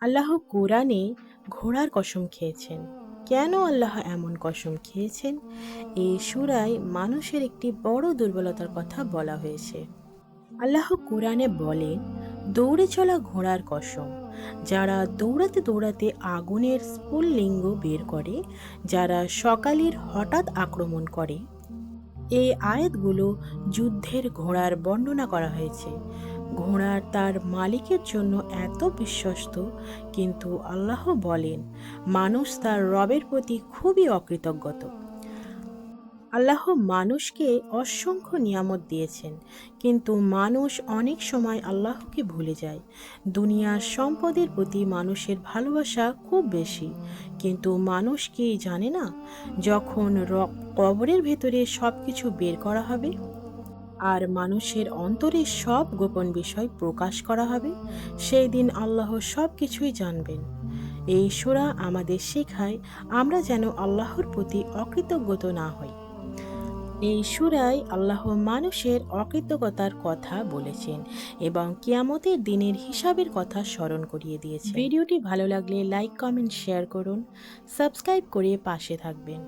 আল্লাহ কোরআনে ঘোড়ার কসম খেয়েছেন। কেন আল্লাহ এমন কসম খেয়েছেন? এই সূরায় মানুষের একটি বড় দুর্বলতার কথা বলা হয়েছে। আল্লাহ কোরআনে বলেন, দৌড়ে চলা ঘোড়ার কসম, যারা দৌড়াতে দৌড়াতে আগুনের স্ফুলিঙ্গ বের করে, যারা সকালের হঠাৎ আক্রমণ করে। এই আয়াতগুলো যুদ্ধের ঘোড়ার বর্ণনা করা হয়েছে। ঘোড়ার তার মালিকের জন্য এত বিশ্বস্ত, কিন্তু আল্লাহ বলেন মানুষ তার রবের প্রতি খুবই অকৃতজ্ঞত। আল্লাহ মানুষকে অসংখ্য নিয়ামত দিয়েছেন, কিন্তু মানুষ অনেক সময় আল্লাহকে ভুলে যায়। দুনিয়ার সম্পদের প্রতি মানুষের ভালোবাসা খুব বেশি, কিন্তু মানুষ কি জানে না, যখন কবরের ভেতরে সব কিছু বের করা হবে আর মানুষের অন্তরে সব গোপন বিষয় প্রকাশ করা হবে, সেই দিন আল্লাহ সব কিছুই জানবেন। এই সূরা আমাদের শেখায় আমরা যেন আল্লাহর প্রতি অকৃতজ্ঞত না হই। এই সূরায় আল্লাহ মানুষের অকৃতজ্ঞতার কথা বলেছেন এবং কিয়ামতের দিনের হিসাবের কথা স্মরণ করিয়ে দিয়েছেন। ভিডিওটি ভালো লাগলে লাইক, কমেন্ট, শেয়ার করুন, সাবস্ক্রাইব করে পাশে থাকবেন।